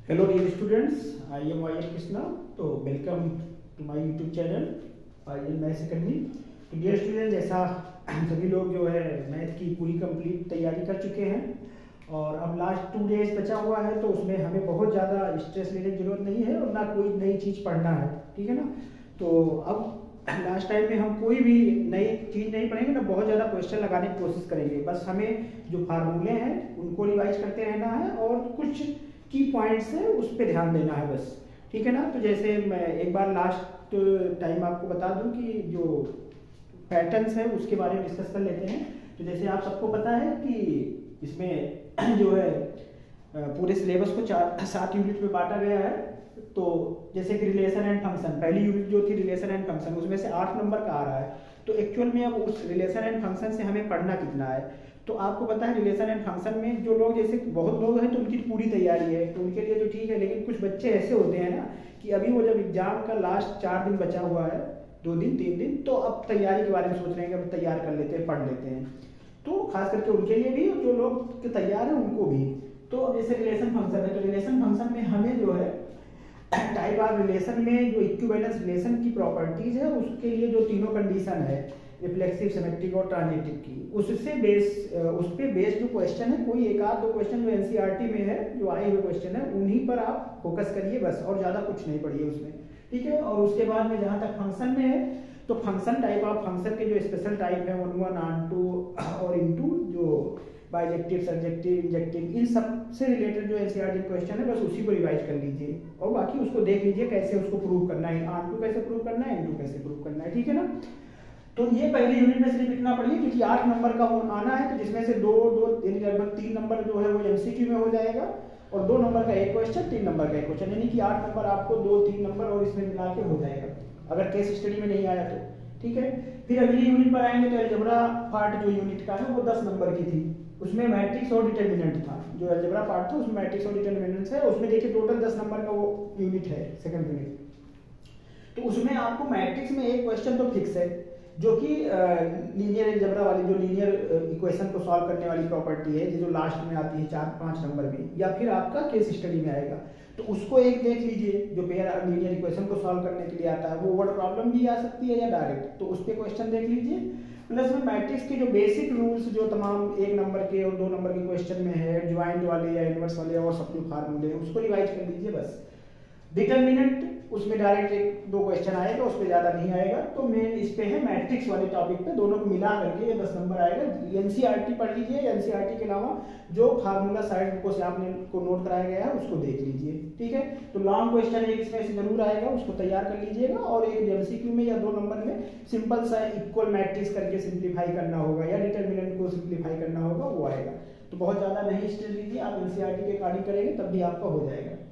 Hello dear students, I am Y L Krishna. तो welcome to my YouTube channel I am maths academy. तो dear student, जैसा सभी लोग जो है मैथ की पूरी कंप्लीट तैयारी कर चुके हैं और अब लास्ट 2 डेज बचा हुआ है, तो उसमें हमें बहुत ज़्यादा स्ट्रेस लेने की जरूरत नहीं है और ना कोई नई चीज़ पढ़ना है, ठीक है ना। तो अब लास्ट टाइम में हम कोई भी नई चीज़ नहीं पढ़ेंगे ना, बहुत ज़्यादा क्वेश्चन लगाने की कोशिश करेंगे। बस हमें जो फार्मूले हैं उनको रिवाइज करते रहना है और कुछ की पॉइंट्स है उस पर ध्यान देना है बस, ठीक है ना। तो जैसे मैं एक बार लास्ट टाइम आपको बता दूं कि जो पैटर्न्स है उसके बारे में डिस्कस कर लेते हैं। तो जैसे आप सबको पता है कि इसमें जो है पूरे सिलेबस को 7 यूनिट में बांटा गया है। तो जैसे कि रिलेशन एंड फंक्शन, पहली यूनिट जो थी रिलेशन एंड फंक्शन, उसमें से 8 नंबर का आ रहा है। तो एक्चुअल में अब उस रिलेशन एंड फंक्शन से हमें पढ़ना कितना है। तो आपको पता है रिलेशन एंड फंक्शन में जो लोग, जैसे बहुत लोग हैं तो उनकी पूरी तैयारी है, तो उनके लिए तो ठीक है, लेकिन कुछ बच्चे ऐसे होते हैं ना कि अभी वो जब एग्जाम का लास्ट 4 दिन बचा हुआ है, 2 दिन 3 दिन, तो अब तैयारी के बारे में सोच रहे हैं कि अब तैयार कर लेते हैं, पढ़ लेते हैं। तो खास करके उनके लिए भी, जो लोग तैयार हैं उनको भी। तो अब जैसे रिलेशन फंक्शन है, तो रिलेशन फंक्शन में हमें जो है टाइप ऑफ रिलेशन में जो इक्विवेलेंस रिलेशन की प्रॉपर्टीज है उसके लिए जो तीनों कंडीशन है, रिफ्लेक्सिव, सिमेट्रिक और ट्रांजिटिव की, उससे उस पे बेस्ड जो क्वेश्चन है, कोई एक आध दो क्वेश्चन जो एनसीईआरटी में है, जो आए हुए क्वेश्चन है, उन्हीं पर आप फोकस करिए बस, और ज्यादा कुछ नहीं पढ़िए उसमें, ठीक है। और उसके बाद में जहां तक फंक्शन में है, तो फंक्शन टाइप ऑफ फंक्शन के जो स्पेशल टाइप है, ऑन टू और इनटू, जो बाइजेक्टिव, सर्जेक्टिव, इंजेक्टिव, इन सब से रिलेटेड जो एनसीईआरटी क्वेश्चन है बस उसी को रिवाइज कर लीजिए और बाकी उसको देख लीजिए कैसे उसको प्रूव करना है, ऑन टू कैसे प्रूव करना है, इनटू कैसे प्रूव करना है, ठीक है ना। तो ये पहले यूनिट में सिर्फ इतना पढ़िए, क्योंकि 8 नंबर का आना है, तो जिसमें से दो यानी लगभग 3 नंबर जो है वो एमसीक्यू में हो जाएगा और 2 नंबर का एक क्वेश्चन, 3 नंबर का एक क्वेश्चन, यानी कि 8 नंबर आपको 2-3 नंबर और इसमें मिला के हो जाएगा अगर केस स्टडी में नहीं आया तो, ठीक है। फिर अगली यूनिट पर आएंगे तो अलजेब्रा पार्ट जो यूनिट का है वो 10 नंबर की थी, उसमें मैट्रिक्स और डिटर्मिनेंट था। जो अलजेब्रा पार्ट था उसमें मैट्रिक्स और डिटर्मिनेंट्स है, उसमें देखिए टोटल 10 नंबर का वो यूनिट है, सेकंड यूनिट। तो उसमें आपको मैट्रिक्स में एक क्वेश्चन तो फिक्स है, जो कि लीनियर अलजेब्रा वाली, जो लीनियर इक्वेशन को सॉल्व करने वाली प्रॉपर्टी है, जो लास्ट में आती है 4-5 नंबर में, या फिर आपका केस स्टडी में आएगा, तो उसको एक देख लीजिए। जो पेयर लीनियर इक्वेशन को सॉल्व करने के लिए आता है, वो वर्ड प्रॉब्लम भी आ सकती है या डायरेक्ट, तो उस पर क्वेश्चन देख लीजिए। प्लस में मैट्रिक्स के जो बेसिक रूल्स जो तमाम 1 नंबर के और 2 नंबर के क्वेश्चन में है, ज्वाइंट वाले या इनवर्स वाले और सब जो फार्मूले हैं उसको रिवाइज कर लीजिए बस। डिटर्मिनेंट उसमें डायरेक्ट 1-2 क्वेश्चन आएगा, उस पर ज्यादा नहीं आएगा। तो मेन इस पे है मैट्रिक्स वाले टॉपिक पे, दोनों को मिला करके ये 10 नंबर आएगा। एनसीईआरटी पढ़ लीजिए, एनसीईआरटी के अलावा जो फार्मूला साइड बुकों से आपने को नोट कराया गया है उसको देख लीजिए, ठीक है। तो लॉन्ग क्वेश्चन एक इसमें से जरूर आएगा, उसको तैयार कर लीजिएगा, और एक एमसीक्यू में या 2 नंबर में सिंपल सा इक्वल मैट्रिक्स करके सिंप्लीफाई करना होगा या डिटर्मिनेंट को सिंप्लीफाई करना होगा, वो आएगा। तो बहुत ज्यादा नहीं स्ट्रेस लीजिए, आप एनसीईआरटी के अकॉर्डिंग करेंगे तब भी आपका हो जाएगा।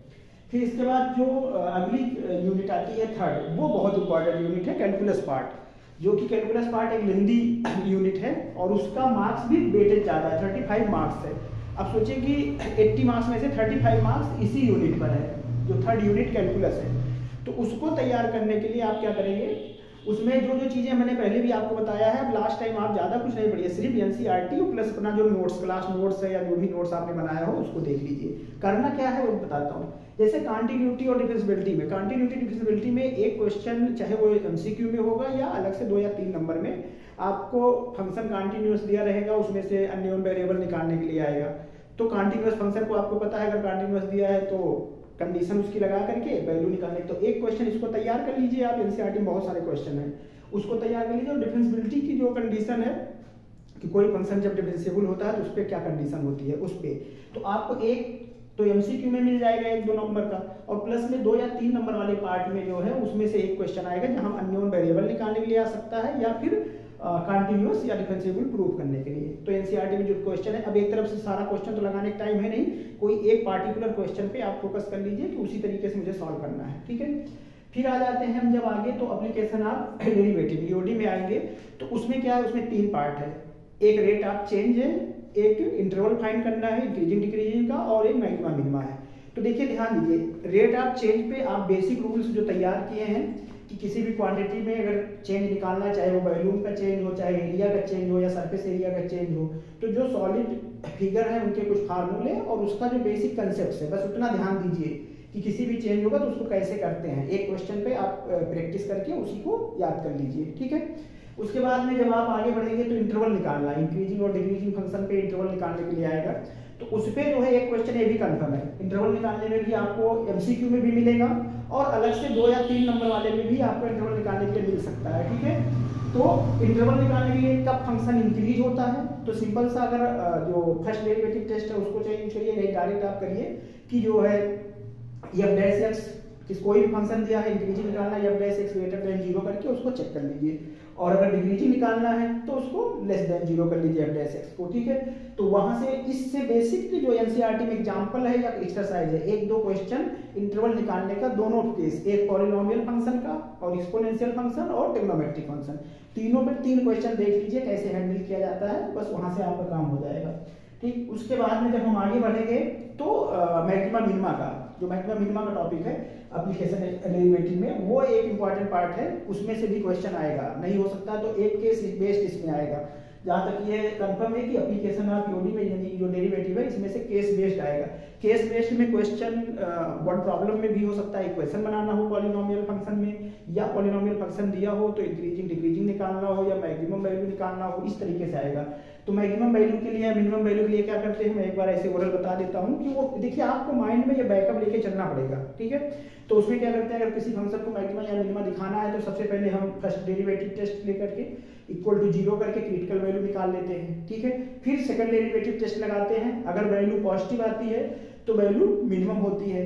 फिर इसके बाद जो अगली यूनिट आती है थर्ड, वो बहुत इंपॉर्टेंट यूनिट है, कैलकुलस पार्ट, जो कि कैलकुलस पार्ट एक लेंदी यूनिट है और उसका मार्क्स भी वेटेज ज़्यादा है, 35 मार्क्स है। अब सोचिए कि 80 मार्क्स में से 35 मार्क्स इसी यूनिट पर है, जो थर्ड यूनिट कैलकुलस है। तो उसको तैयार करने के लिए आप क्या करेंगे, उसमें जो जो चीज़ें मैंने पहले भी आपको बताया है, अब लास्ट टाइम आप ज़्यादा कुछ नहीं पढ़िए, सिर्फ एनसीईआरटी प्लस अपना जो नोट्स, क्लास नोट्स है या जो भी नोट्स आपने बनाया हो उसको देख लीजिए। करना क्या है वो बताता हूँ। जैसे कॉन्टिन्यूटी और डिफरेंशिएबिलिटी में, कॉन्टिन्यूटी डिफरेंशिएबिलिटी में एक क्वेश्चन, चाहे वो एमसीक्यू में होगा या अलग से 2 या 3 नंबर में, आपको फंक्शन कॉन्टिन्यूअस दिया रहेगा, उसमें से अननोन वेरिएबल निकालने के लिए आएगा। तो कॉन्टिन्यूअस फंक्शन को आपको पता है, अगर कॉन्टिन्यूअस दिया है तो कंडीशन उसकी लगा करके वैल्यू निकालने। तो एक क्वेश्चन इसको तैयार कर लीजिए आप, एनसीईआरटी में बहुत सारे क्वेश्चन हैं, उसको तैयार कर लीजिए। और डिफरेंशिएबिलिटी की जो कंडीशन है कि कोई फंक्शन जब डिफरेंशिएबल होता है तो उस पर क्या कंडीशन होती है, उस पर तो आपको एक तो एमसीक्यू में मिल जाएगा 1-2 नंबर का, और प्लस में 2 या 3 नंबर वाले पार्ट में जो है उसमें से एक क्वेश्चन आएगा जहां अननोन वेरिएबल निकालने के लिए आ सकता है या फिर कंटिन्यूअस या डिफरेंशिएबल प्रूव करने के लिए। तो एनसीईआरटी में जो क्वेश्चन है, अब एक तरफ से सारा क्वेश्चन तो लगाने का टाइम है नहीं, कोई एक पार्टिकुलर क्वेश्चन पे आप फोकस कर लीजिए कि उसी तरीके से मुझे सॉल्व करना है, ठीक है। फिर आ जाते हैं हम जब आगे, तो एप्लीकेशन आप डेरिवेटिव ईओडी में आएंगे, तो उसमें क्या है, उसमें 3 पार्ट है। एक रेट ऑफ चेंज है, एक इंटरवल फाइंड करना है इंक्रीजिंग डिक्रीजिंग का, और एक मैक्सिमा मिनिमा है। तो देखिए ध्यान दीजिए, रेट ऑफ चेंज पे आप बेसिक रूल्स जो तैयार किए हैं कि किसी भी क्वांटिटी में अगर चेंज निकालना है, चाहे वो वॉल्यूम का चेंज हो, चाहे एरिया का चेंज हो या सरफेस एरिया का चेंज हो, तो जो सॉलिड फिगर है उनके कुछ फार्मूले और उसका जो बेसिक कंसेप्ट है बस उतना ध्यान दीजिए कि किसी भी चेंज होगा तो उसको कैसे करते हैं। एक क्वेश्चन पे आप प्रैक्टिस करके उसी को याद कर लीजिए, ठीक है। उसके बाद में जब आप आगे बढ़ेंगे तो इंटरवल निकालना, इंक्रीजिंग और डिक्रीजिंग फंक्शन पे इंटरवल निकालने के लिए आएगा। तो उस पे जो है एक क्वेश्चन ये भी कंफर्म है, इंटरवल निकालने में भी आपको एमसीक्यू में भी मिलेगा और अलग से 2 या 3 नंबर वाले में भी आपको इंटरवल निकालने के लिए मिल सकता है, ठीक है। तो इंटरवल निकालने के लिए कब फंक्शन इंक्रीज होता है, तो सिंपल सा अगर जो फर्स्ट डेरिवेटिव टेस्ट है उसको चेंज करिए, नहीं डायरेक्ट आप करिए कि जो है एफ डैश एक्स, किस कोई भी फंक्शन दिया है इंक्रीजिंग निकालना है, F dash x greater than 0 करके उसको चेक कर लीजिए, और अगर डिक्रीजिंग निकालना है तो उसको लेस देन 0 कर लीजिए एफ डैश एक्स को, ठीक है। तो वहां से इससे बेसिकली जो एनसीईआरटी में एग्जांपल है या एक्सरसाइज है, 1-2 क्वेश्चन इंटरवल निकालने का, दोनों केस, एक पॉलिनोमियल फंक्शन का और एक्सपोनेंशियल फंक्शन और ट्रिग्नोमेट्रिक फंक्शन, तीनों पे 3 क्वेश्चन देख लीजिए कैसे हैंडल किया जाता है, बस वहां से आपका काम हो जाएगा, ठीक। उसके बाद में जब हम आगे बढ़ेंगे तो मैक्सिमा मिनिमा का, जो मैक्सिमा मिनिमा का टॉपिक है एप्लीकेशन डेरिवेटिव में, वो एक इंपॉर्टेंट पार्ट है, उसमें से भी क्वेश्चन आएगा, नहीं हो सकता तो एक केस बेस्ड इसमें आएगा। जहां तक ये कंफर्म है कि एप्लीकेशन ऑफ यूडी में यानी जो डेरिवेटिव है इसमें से केस बेस्ड आएगा। केस बेस्ड में क्वेश्चन वर्ड प्रॉब्लम में भी हो सकता है, इक्वेशन बनाना हो पॉलिनोमियल फंक्शन में, या पॉलिनोमियल फंक्शन दिया हो तो इंक्रीजिंग डिक्रीजिंग निकालना हो या मैक्सिमम वैल्यू निकालना हो, इस तरीके से आएगा। तो मैक्सिमम वैल्यू के लिए, मिनिमम वैल्यू के लिए क्या करते हैं, मैं एक बार ऐसे ओरल बता देता हूँ कि वो देखिए आपको माइंड में ये बैकअप लेके चलना पड़ेगा, ठीक है। तो उसमें क्या करते हैं, अगर किसी फंक्शन को मैक्सिमा या मिनिमा दिखाना है तो सबसे पहले हम फर्स्ट डेरिवेटिव टेस्ट लेकर के इक्वल टू 0 करके क्रिटिकल वैल्यू निकाल लेते हैं, ठीक है। फिर सेकंड डेरिवेटिव टेस्ट लगाते हैं, अगर वैल्यू पॉजिटिव आती है तो वैल्यू मिनिमम होती है,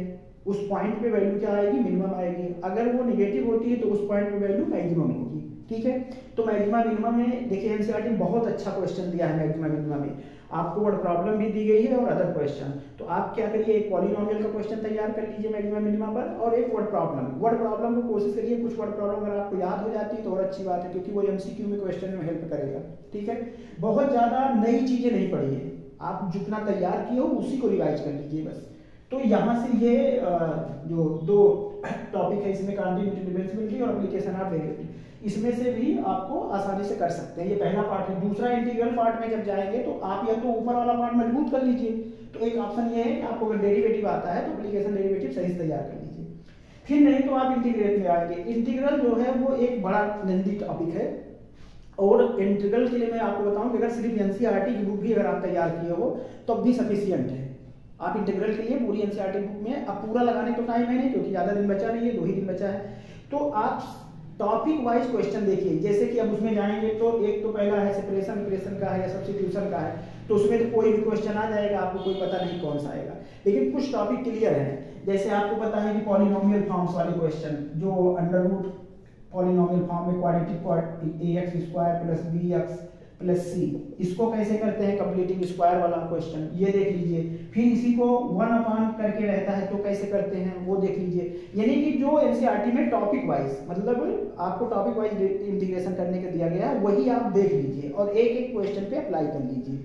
उस पॉइंट पे वैल्यू क्या आएगी, मिनिमम आएगी। अगर वो नेगेटिव होती है तो उस पॉइंट पे वैल्यू मैक्सिमम होगी, ठीक है। तो मैक्सिमा मिनिमम में देखिए एनसीईआरटी में बहुत अच्छा क्वेश्चन दिया है, मैक्सिमा मिनिमा में आपको वर्ड प्रॉब्लम भी दी गई है और अदर क्वेश्चन। तो आप क्या करिए, एक पॉलिनोमियल का क्वेश्चन तैयार कर लीजिए मैक्सिमा मिनिमा पर, और एक वर्ड प्रॉब्लम को कोशिश करिए, कुछ वर्ड प्रॉब्लम अगर आपको याद हो जाती है तो और अच्छी बात है, क्योंकि वो एमसीक्यू में क्वेश्चन में हेल्प करेगा, ठीक है। बहुत ज्यादा नई चीजें नहीं पढ़िए, आप जितना तैयार किए हो उसी को रिवाइज कर लीजिए बस। तो यहाँ से ये जो 2 टॉपिक है इसमें कॉन्टिन्यूटी डिफरेंशिएबिलिटी और एप्लीकेशन ऑफ डेरिवेटिव, इसमें से भी आपको आसानी से कर सकते हैं, ये पहला पार्ट है। दूसरा इंटीग्रल पार्ट में जब जाएंगे तो आप या तो ऊपर वाला पार्ट मजबूत कर लीजिए, तो एक ऑप्शन ये है कि आपको अगर डेरिवेटिव आता है तो एप्लीकेशन डेरिवेटिव सही से तैयार कर लीजिए, फिर नहीं तो आप इंटीग्रेट में आएंगे। इंटीग्रल जो है वो एक बड़ा लेंथी टॉपिक है, और इंटीग्रल के लिए मैं आपको बताऊं कि अगर सिर्फ एनसीईआरटी की बुक भी अगर आप तैयार किए हो तो भी सफिशियंट है। आप इंटीग्रल के लिए पूरी एनसीईआरटी बुक में, अब पूरा लगाने को टाइम है नहीं क्योंकि ज्यादा दिन बचा नहीं है, 2 ही दिन बचा है, तो आप टॉपिक वाइज क्वेश्चन देखिए। जैसे कि अब उसमें जाएंगे तो एक तो पहला है सेपरेशन इक्वेशन का है या सब्स्टिट्यूशन का है, तो उसमें तो कोई भी क्वेश्चन आ जाएगा, आपको कोई पता नहीं कौन सा आएगा, लेकिन कुछ टॉपिक क्लियर है। जैसे आपको पता है कि पॉलिनोमियल फॉर्म्स वाले क्वेश्चन, जो अंडर रूट पॉलिनोमियल फॉर्म में quadratic ax square plus bx plus C, इसको कैसे करते हैं कंप्लीटिंग स्क्वायर वाला क्वेश्चन, ये देख लीजिए। फिर इसी को 1 अपान करके रहता है तो कैसे करते हैं वो देख लीजिए। यानी कि जो एनसीईआरटी में टॉपिक वाइज, मतलब आपको टॉपिक वाइज इंटीग्रेशन करने का दिया गया है वही आप देख लीजिए और एक एक क्वेश्चन पे अप्लाई कर लीजिए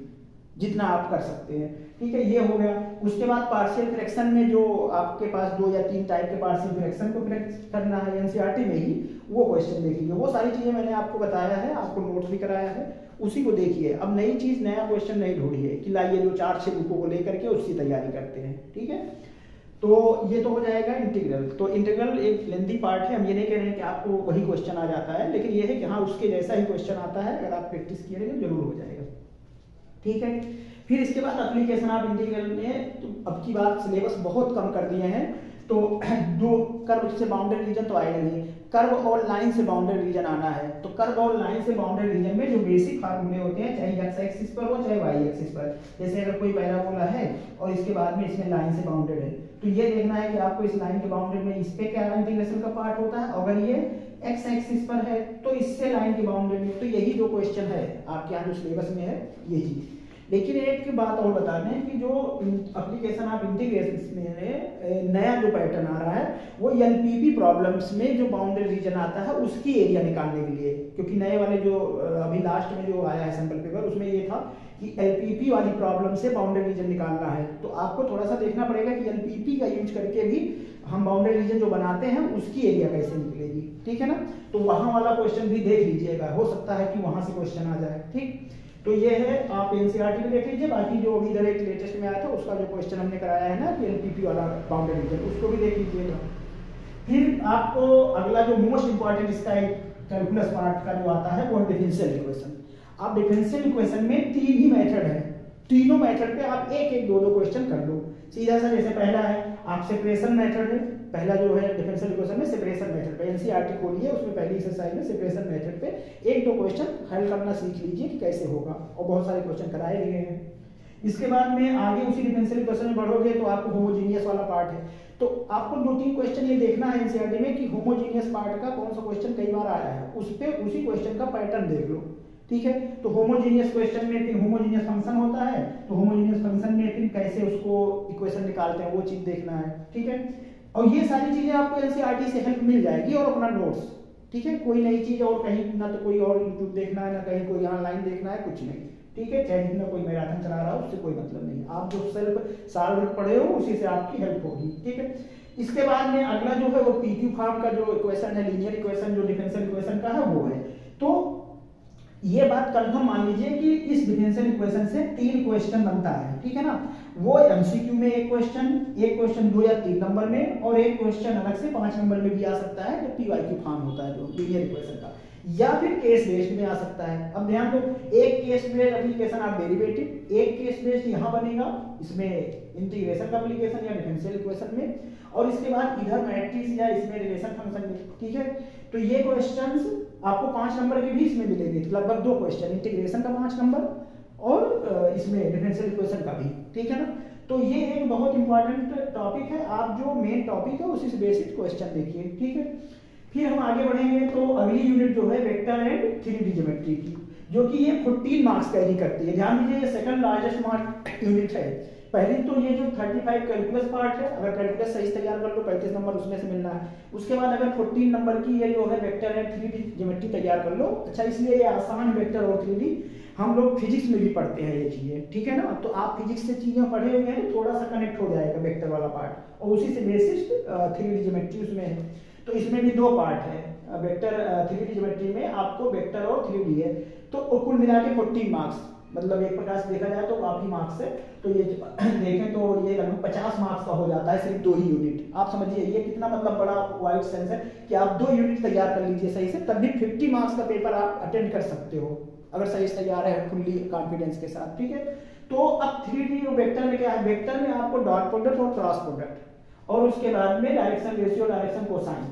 जितना आप कर सकते हैं, ठीक है। ये हो गया। उसके बाद पार्शियल फ्रैक्शन में जो आपके पास 2 या 3 टाइप के पार्शियल फ्रैक्शन को फ्रैक्ट करना है एनसीईआरटी में ही, वो क्वेश्चन देख लीजिए। वो सारी चीजें मैंने आपको बताया है, आपको नोट्स भी कराया है, उसी को देखिए। अब नई चीज, नया क्वेश्चन नहीं ढूंढिए कि लाइए जो 4-6 बुकों को लेकर के उसकी तैयारी करते हैं, ठीक है। तो ये तो हो जाएगा इंटीग्रल। तो इंटीग्रल एक लेंथी पार्ट है, हम ये नहीं कह रहे हैं कि आपको वही क्वेश्चन आ जाता है, लेकिन ये है कि हाँ उसके जैसा ही क्वेश्चन आता है, अगर आप प्रैक्टिस किए तो जरूर हो जाएगा, ठीक है। फिर इसके बाद एप्लीकेशन ऑफ इंटीग्रल में तो अब की बात सिलेबस बहुत कम कर दिए हैं, तो 2 कर्व से बाउंडेड रीजन तो आएगा नहीं, कर्व और लाइन से बाउंडेड रीजन आना है। तो कर्व और लाइन से बाउंडेड रीजन में जो बेसिक फार्मूले होते हैं, चाहे एक्स एक्सिस पर हो चाहे वाई एक्सिस पर, जैसे अगर कोई पैराबोला है और इसके बाद में इसमें लाइन से बाउंडेड है, तो ये देखना है कि आपको इस लाइन के बाउंडेड में इस पे क्या इंटीग्रेशन का पार्ट होता है। अगर ये एक्स एक्सिस पर है तो इससे लाइन के बाउंडेड में, तो यही 2 क्वेश्चन है आपके यहाँ जो सिलेबस में है, ये चीज। लेकिन एक बात और बता दें कि जो एप्लीकेशन ऑफ इंटीग्रेशन में नया जो पैटर्न आ रहा है वो एलपीपी प्रॉब्लम्स में जो बाउंड्री रीजन आता है उसकी एरिया निकालने के लिए, क्योंकि नए वाले जो अभी लास्ट में जो आया है सैंपल पेपर उसमें ये था कि एलपीपी वाली प्रॉब्लम से बाउंड्री रीजन निकालना है। तो आपको थोड़ा सा देखना पड़ेगा कि एलपीपी का यूज करके भी हम बाउंड्री रीजन जो बनाते हैं उसकी एरिया कैसे निकलेगी, ठीक है ना। तो वहां वाला क्वेश्चन भी देख लीजिएगा, हो सकता है कि वहां से क्वेश्चन आ जाए, ठीक। तो ये है, आप एनसीईआरटी में देख लीजिए। बाकी जो अभी इधर एक लेटेस्ट में आया था उसका जो क्वेश्चन हमने कराया है ना कि एलपीपी वाला बाउंड्री रीजन, उसको भी देख लीजिएगा। फिर आपको अगला जो मोस्ट इंपॉर्टेंट इसका कैलकुलस पार्ट का जो आता है वो डिफरेंशियल इक्वेशन। आप डिफरेंशियल इक्वेशन में 3 ही मेथड है, तीनों मेथड पे आप एक एक दो क्वेश्चन कर लो सीधा सा। जैसे पहला है आप सेपरेशन मेथड है, पहला जो है डिफरेंशियल इक्वेशन में सेपरेशन मेथड पे एनसीईआरटी खोलिए, उसमें पहली एक्सरसाइज में सेपरेशन मेथड पे एक दो क्वेश्चन हल करना सीख लीजिए कि कैसे होगा, और बहुत सारे क्वेश्चन कराए भी गए हैं। इसके बाद में आगे उसी डिफरेंशियल इक्वेशन में बढ़ोगे तो आपको होमोजीनियस वाला पार्ट है, तो आपको 2-3 क्वेश्चन ये देखना है एनसीईआरटी में कि होमोजीनियस पार्ट का कौन सा क्वेश्चन कई बार आया है, उस पे उसी क्वेश्चन का पैटर्न देख लो, ठीक है। तो होमोजीनियस क्वेश्चन में फिर होमोजीनियस फंक्शन होता है, तो होमोजीनियस फंक्शन में फिर कैसे उसको इक्वेशन निकालते हैं वो चीज देखना है, ठीक है। और ये सारी चीजें आपको एनसीईआरटी से हेल्प मिल जाएगी और अपना नोट्स, ठीक है। कोई नई चीज और कहीं ना तो कोई और यूट्यूब देखना है, ना कहीं कोई ऑनलाइन देखना है, कुछ नहीं, ठीक है। चाहे जितना कोई मैराथन चला रहा हो उससे कोई मतलब नहीं, आप जो सेल्फ साल भर पढ़े हो उसी से आपकी हेल्प होगी, ठीक है। इसके बाद में अगला जो है वो पीक्यू फॉर्म का जो इक्वेशन है, लीनियर इक्वेशन जो डिफरेंशियल इक्वेशन का है वो है। तो ये बात कंफर्म मान लीजिए कि इस डिफरेंशियल इक्वेशन से 3 क्वेश्चन बनता है, ठीक है ना। वो एमसीक्यू में एक क्वेश्चन 2 या 3 नंबर में, और एक क्वेश्चन अलग से 5 नंबर में भी आ सकता है, जो पीवाईक्यू फॉर्म होता है जो लीनियर इक्वेशन का, या फिर केस बेस्ड में आ सकता है। अब ध्यान दो, एक केस बेस्ड एप्लीकेशन आप डेरिवेटिव, एक केस बेस्ड यहाँ बनेगा इसमें इंटीग्रेशन का एप्लीकेशन या डिफरेंशियल इक्वेशन में, और इसके बाद इधर मैट्रिक्स या इसमें रिलेशन फंक्शन में, ठीक है। तो ये क्वेश्चंस आपको 5 नंबर के भी इसमें मिलेंगे, लगभग 2 क्वेश्चन, इंटीग्रेशन का 5 नंबर और इसमें डिफरेंशियल इक्वेशन का भी, ठीक है ना। तो ये एक बहुत इंपॉर्टेंट टॉपिक है, आप जो मेन टॉपिक है उसी से बेसिक क्वेश्चन देखिए, ठीक है। फिर हम आगे बढ़ेंगे तो अगली यूनिट जो है वेक्टर एंड 3D ज्योमेट्री की, जो कि ये 14 मार्क्स कैरी करती है। ध्यान दीजिए ये सेकंड लार्जेस्ट मार्क यूनिट है। पहली तो ये जो 35 कैलकुलस पार्ट है, अगर कैलकुलस सही तैयार कर लो 35 नंबर उसमें से मिलना है। उसके बाद अगर 14 नंबर की ये जो है वेक्टर एंड 3D ज्योमेट्री तैयार कर लो। अच्छा, इसलिए ये आसान वेक्टर और 3D हम लोग फिजिक्स में भी पढ़ते हैं ये चीजें, ठीक है ना। तो आप फिजिक्स से चीजें पढ़े हुए हैं, थोड़ा सा कनेक्ट हो जाएगा वेक्टर वाला पार्ट, और उसी से बेसिस 3D ज्योमेट्री उसमें है। तो इसमें भी 2 पार्ट है, वेक्टर 3D ज्योमेट्री में आपको वेक्टर और 3D है। तो कुल मिला के 14 मार्क्स, मतलब एक प्रकार से देखा जाए तो काफी मार्क्स है। तो ये देखें तो ये लगभग 50 मार्क्स का हो जाता है सिर्फ 2 ही यूनिट। आप समझिए ये कितना मतलब बड़ा वाइड सेंस है कि आप 2 यूनिट तैयार कर लीजिए सही से, तब भी 50 मार्क्स का पेपर आप अटेंड कर सकते हो अगर सही से तैयार है फुल्ली कॉन्फिडेंस के साथ, ठीक है। तो अब 3D और वेक्टर में क्या है, वेक्टर में आपको डॉट प्रोडक्ट और क्रॉस प्रोडक्ट, और उसके बाद में डायरेक्शन रेशियो, डायरेक्शन कोसाइन,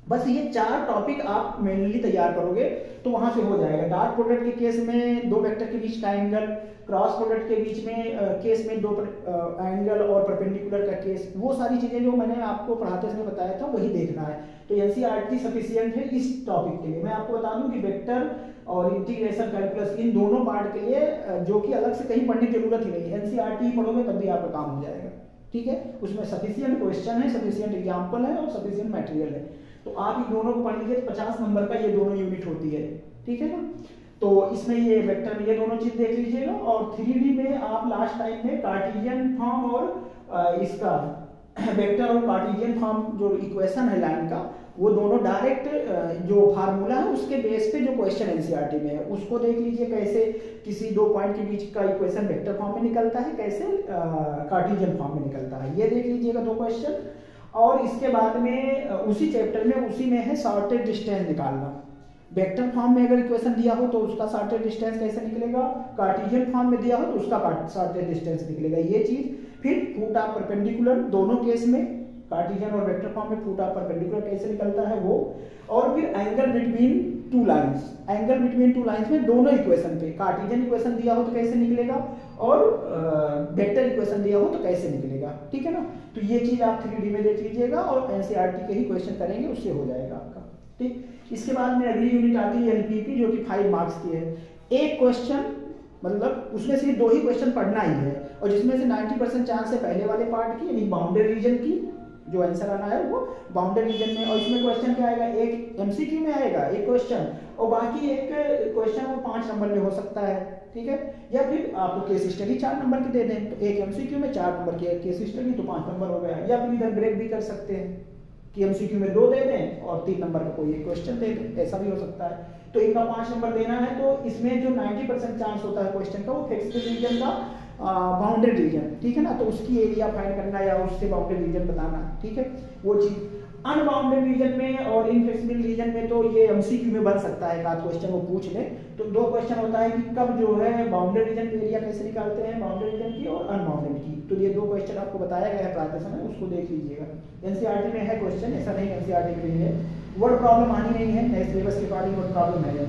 बस ये 4 टॉपिक आप मेनली तैयार करोगे तो वहां से हो जाएगा। डॉट प्रोडक्ट के केस में 2 वेक्टर के बीच का एंगल, क्रॉस प्रोडक्ट के बीच में केस में 2 एंगल और परपेंडिकुलर का केस, वो सारी चीजें जो मैंने आपको पढ़ाते समय बताया था वही देखना है। तो एनसीईआरटी सफिशिएंट है इस टॉपिक के लिए। मैं आपको बता दूं कि वेक्टर और इंटीग्रेशन कैलकुलस इन दोनों पार्ट के लिए जो कि अलग से कहीं पढ़ने की जरूरत ही नहीं है, एनसीईआरटी पढ़ोगे तब भी आपका काम हो जाएगा, ठीक है। उसमें सफिशिएंट क्वेश्चन है, सफिशिएंट एग्जाम्पल है और सफिशिएंट मटेरियल है। तो आप इन दोनों को पढ़ लीजिए, 50 नंबर का ये दोनों यूनिट होती है, ठीक है ना। तो इसमें ये वेक्टर में ये दोनों चीज देख लीजिएगा, और 3D में आप लास्ट टाइम में कार्टेशियन फॉर्म और इसका वेक्टर और कार्टेशियन फॉर्म जो इक्वेशन है लाइन का, वो दोनों डायरेक्ट जो फार्मूला है उसके बेस पे जो क्वेश्चन एनसीईआरटी में है उसको देख लीजिए, कैसे किसी 2 पॉइंट के बीच का इक्वेशन वेक्टर फॉर्म में निकलता है, कैसे कार्टेशियन फॉर्म में निकलता है, ये देख लीजिएगा 2 क्वेश्चन। और इसके बाद में उसी चैप्टर में उसी में है शॉर्टेज डिस्टेंस निकालना। वेक्टर फॉर्म में अगर इक्वेशन दिया हो तो उसका शॉर्टेज डिस्टेंस कैसे निकलेगा, कार्टेशियन फॉर्म में दिया हो तो उसका शॉर्टेज डिस्टेंस निकलेगा, ये चीज। फिर फुट ऑफ परपेंडिकुलर दोनों केस में, कार्टेशियन और वेक्टर फॉर्म में फुट ऑफ परपेंडिकुलर कैसे निकलता है वो, और फिर angle between 2 lines, angle between 2 lines में दोनों इक्वेशन पे कार्टेशियन इक्वेशन दिया हो तो कैसे निकलेगा और वेक्टर इक्वेशन दिया हो तो कैसे निकलेगा, ठीक है ना। तो ये चीज आप 3D में देख लीजिएगा और एनसीईआरटी के ही क्वेश्चन करेंगे, उससे हो जाएगा आपका, ठीक। इसके बाद में अगली यूनिट आती है एलपीपी, जो कि 5 मार्क्स की है। एक क्वेश्चन मतलब उसमें सिर्फ 2 ही क्वेश्चन पढ़ना ही है, और जिसमें से 90% चांस है पहले वाले पार्ट की, यानी बाउंड्री रीजन की जो आंसर आना है वो बाउंड्री रीजन में। और इसमें क्वेश्चन क्या आएगा, एक एमसीक्यू में आएगा एक क्वेश्चन, और बाकी एक क्वेश्चन वो 5 नंबर में हो सकता है, ठीक है। या फिर आपको केस स्टडी 4 नंबर की दे दें, तो एक एमसीक्यू में 4 नंबर की केस स्टडी तो 5 नंबर हो गया। या फिर इधर ब्रेक भी कर सकते हैं कि एमसीक्यू में 2 दे दें और 3 नंबर का कोई एक क्वेश्चन दे दें, ऐसा भी हो सकता है। तो इनका 5 नंबर देना है, तो इसमें जो 90% चांस होता है क्वेश्चन का, वो फिक्स्ड रीजन का बाउंड्री रीजन, ठीक है ना, तो उसकी एरिया फाइंड करना या उससे बाउंड्री रीजन बताना, ठीक है, वो चीज। अनबाउंडेड रीजन में और इनफ्लेक्सिबल रीजन में तो ये एमसीक्यू में बन सकता है, एक क्वेश्चन वो पूछ ले। तो 2 क्वेश्चन होता है कि कब जो है बाउंडेड रीजन की एरिया कैसे निकालते हैं, बाउंडेड रीजन की और अनबाउंडेड की। तो ये 2 क्वेश्चन आपको बताया गया है प्रातः में, उसको देख लीजिएगा। एनसीईआरटी में है क्वेश्चन, ऐसा नहीं एनसीईआरटी में नहीं है, वर्ड प्रॉब्लम आनी नहीं है, नए सिलेबस के अकॉर्डिंग वर्ड प्रॉब्लम है।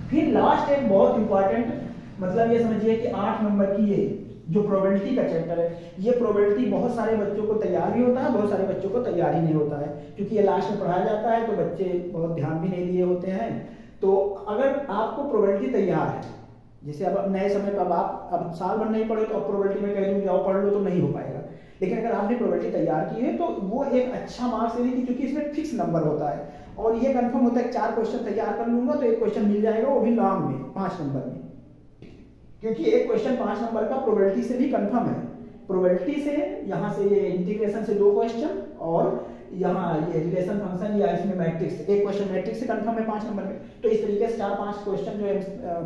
फिर लास्ट एक बहुत इंपॉर्टेंट, मतलब ये समझिए कि 8 नंबर की ये जो प्रोबेबिलिटी का चैप्टर है, ये प्रोबेबिलिटी बहुत सारे बच्चों को तैयार भी होता है, बहुत सारे बच्चों को तैयार ही नहीं होता है, क्योंकि ये लास्ट में पढ़ाया जाता है तो बच्चे बहुत ध्यान भी नहीं दिए होते हैं। तो अगर आपको प्रोबेबिलिटी तैयार है, जैसे अब नए समय पर आप अब साल भर नहीं पढ़े तो अब प्रोबेबिलिटी में कह दूं जाओ पढ़ लो, तो नहीं हो पाएगा। लेकिन अगर आपने प्रोबेबिलिटी तैयार की है तो वो एक अच्छा मार्क्स लेने की, क्योंकि इसमें फिक्स नंबर होता है और ये कंफर्म होता है कि 4 क्वेश्चन तैयार कर लूंगा तो एक क्वेश्चन मिल जाएगा, वो भी लॉन्ग में 5 नंबर में, क्योंकि एक क्वेश्चन 5 नंबर का प्रोबेबिलिटी से भी कंफर्म है। प्रोबेबिलिटी से यहाँ से ये इंटीग्रेशन से 2 क्वेश्चन, और यहाँ ये रिलेशन फंक्शन या इसमें मैट्रिक्स, एक क्वेश्चन मैट्रिक्स से कंफर्म है 5 नंबर में। तो इस तरीके से 4-5 क्वेश्चन जो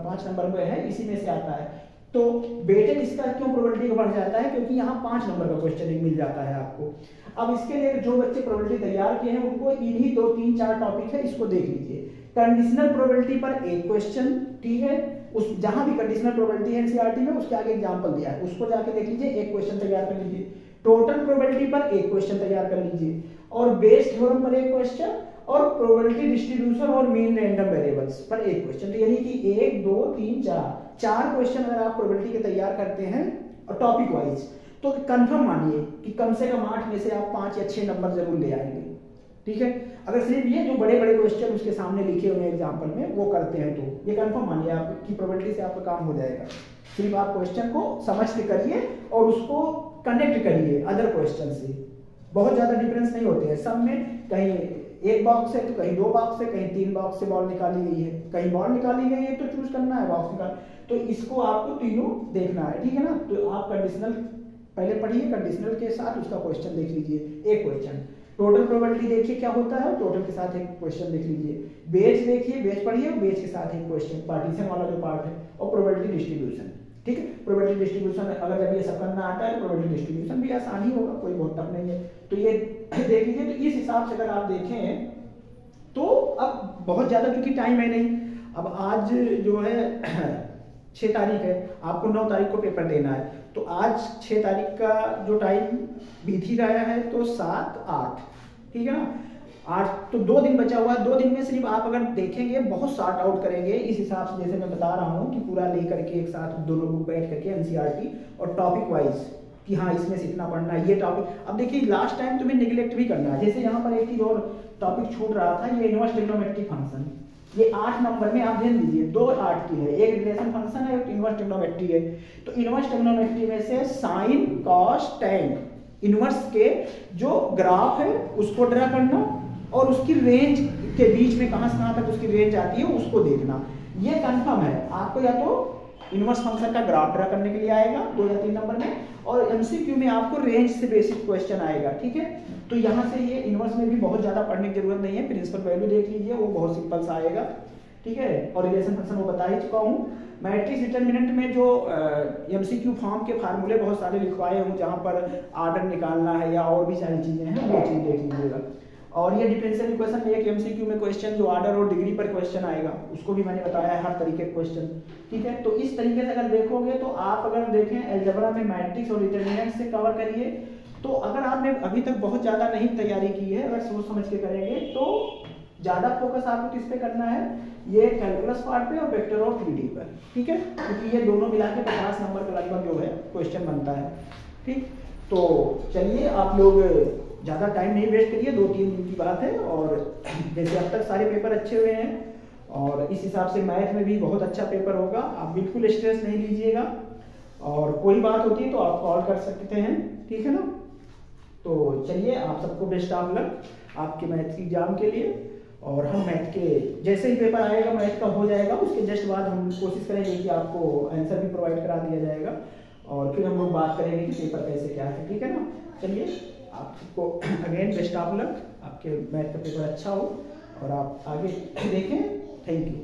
5 नंबर में है, इसी में से आता है। तो वेटेज इसका क्यों प्रोबेबिलिटी का बढ़ जाता है, क्योंकि यहाँ 5 नंबर का क्वेश्चन मिल जाता है आपको। अब इसके लिए जो बच्चे प्रोबेबिलिटी तैयार किए हैं उनको इन्हीं 2-3-4 टॉपिक है, इसको देख लीजिए। कंडीशनल प्रोबेबिलिटी पर एक क्वेश्चन, ठीक है, उस जहां भी कंडीशनल प्रोबेबिलिटी है एनसीईआरटी में उसके आगे एग्जांपल दिया है, उसको जाके देख लीजिए, एक क्वेश्चन तैयार कर लीजिए। टोटल प्रोबेबिलिटी पर एक क्वेश्चन तैयार कर लीजिए, और बेस थ्योरम पर एक क्वेश्चन, और प्रोबेबिलिटी डिस्ट्रीब्यूशन और मीन रैंडम वेरिएबल्स पर एक क्वेश्चन। तो यानी कि 1 2 3 4 क्वेश्चन अगर आप प्रोबेबिलिटी के तैयार करते हैं और टॉपिक वाइज, तो कंफर्म मानिए कि कम से कम 8 में से आप 5 या 6 नंबर जरूर ले आएंगे, ठीक है। अगर सिर्फ ये जो बड़े बड़े क्वेश्चन उसके सामने लिखे हुए एग्जांपल में वो करते हैं तो ये कंफर्म मानिए आपकी प्रोबेबिलिटी से आपका काम हो जाएगा। सिर्फ आप क्वेश्चन को समझ के करिए और उसको कनेक्ट करिए अदर क्वेश्चन से। बहुत ज्यादा डिफरेंस नहीं होते हैं, सब में कहीं 1 बॉक्स है तो कहीं 2 बॉक्स है, कहीं 3 बॉक्स से बॉल निकाली गई है, कहीं बॉल निकाली गई है तो चूज करना है बॉक्स निकाल, तो इसको आपको तीनों देखना है, ठीक है ना। तो आप कंडीशनल पहले पढ़िए, कंडीशनल के साथ उसका क्वेश्चन देख लीजिए, एक क्वेश्चन। टोटल प्रोबेबिलिटी देखिए क्या होता है, टोटल के साथ एक क्वेश्चन देख लीजिए। बेस देखिए, बेस पढ़िए, बेस के साथ एक क्वेश्चन, पार्टीशन वाला जो पार्ट है, और प्रोबेबिलिटी डिस्ट्रीब्यूशन, ठीक है। प्रोबेबिलिटी डिस्ट्रीब्यूशन अगर जब ये सब करना आता है तो प्रोबेबिलिटी डिस्ट्रीब्यूशन भी आसान ही होगा, कोई बहुत टफ नहीं है। तो ये देख लीजिए। तो इस हिसाब से अगर आप देखें तो अब बहुत ज्यादा क्योंकि टाइम है नहीं, अब आज जो है 6 तारीख है, आपको 9 तारीख को पेपर देना है, तो आज 6 तारीख का जो टाइम बीत ही रहा है, तो 7-8, ठीक है ना, 8, तो 2 दिन बचा हुआ है। 2 दिन में सिर्फ आप अगर देखेंगे, बहुत सॉर्ट आउट करेंगे इस हिसाब से, जैसे मैं बता रहा हूँ कि पूरा लेकर के एक साथ दोनों बुक बैठ करके एनसीईआरटी और टॉपिक वाइज कि हाँ इसमें से इतना पढ़ना है, ये टॉपिक। अब देखिए लास्ट टाइम तुम्हें निगलेक्ट भी करना है, जैसे यहाँ पर एक चीज और टॉपिक छूट रहा था, ये इनवर्स ट्रिग्नोमेट्रिक फंक्शन, ये 8 नंबर में आप ध्यान दीजिए, 2 8 की है, एक रिलेशन फंक्शन है, एक इनवर्स ट्रिग्नोमेट्री है। तो इनवर्स ट्रिग्नोमेट्री में से साइन कॉस टैन इनवर्स के जो ग्राफ है उसको ड्रा करना, और उसकी रेंज के बीच में कहां से कहां तक उसकी रेंज आती है उसको देखना। ये कंफर्म है आपको, या तो इनवर्स फंक्शन का ग्राफ ड्रा करने के लिए आएगा 2 या 3 नंबर में, और एमसीक्यू में आपको रेंज से बेसिक क्वेश्चन आएगा, ठीक है। तो यहाँ से ये इनवर्स में भी बहुत ज्यादा पढ़ने की जरूरत नहीं है, प्रिंसिपल वैल्यू देख लीजिए, वो बहुत सिंपल सा आएगा, ठीक है। और रिलेशन फंक्शन वो बता ही चुका हूँ। मैट्रिक्स डिटरमिनेंट में जो एमसीक्यू फॉर्म के फार्मूले बहुत सारे लिखवाए हूँ, जहाँ पर आर्डर निकालना है या और भी सारी चीजें हैं, वो चीज देख लीजिएगा। और ये डिफरेंशियल इक्वेशन में एक एमसीक्यू में क्वेश्चन जो ऑर्डर और डिग्री पर क्वेश्चन आएगा, उसको भी मैंने बताया है, हर तरीके के क्वेश्चन, ठीक है। तो इस तरीके से अगर देखोगे तो आप अगर देखें अलजेब्रा में मैट्रिक्स और डिटरमिनेंट से कवर करिए, तो अगर आपने अभी तक बहुत ज्यादा नहीं तैयारी की है, अगर सोच समझ के करेंगे तो ज्यादा फोकस आपको किस पे करना है, ये कैलकुलस पार्ट पे और वेक्टर और 3D पर, ठीक है, क्योंकि ये दोनों मिला के 50 नंबर का लगभग जो है क्वेश्चन बनता है, ठीक। तो चलिए आप लोग ज़्यादा टाइम नहीं वेस्ट करिए, 2-3 दिन की बात है, और जैसे अब तक सारे पेपर अच्छे हुए हैं और इस हिसाब से मैथ में भी बहुत अच्छा पेपर होगा। आप बिल्कुल स्ट्रेस नहीं लीजिएगा, और कोई बात होती है तो आप कॉल कर सकते हैं, ठीक है ना। तो चलिए, आप सबको बेस्ट ऑफ लक आपके मैथ की एग्जाम के लिए। और हम मैथ के जैसे ही पेपर आएगा, मैथ का हो जाएगा, उसके जस्ट बाद हम कोशिश करेंगे कि आपको आंसर भी प्रोवाइड करा दिया जाएगा, और फिर हम लोग बात करेंगे कि पेपर कैसे क्या है, ठीक है ना। चलिए, आपको अगेन बेस्ट ऑफ लक, आपके मैथ का पेपर अच्छा हो और आप आगे देखें। Thank you.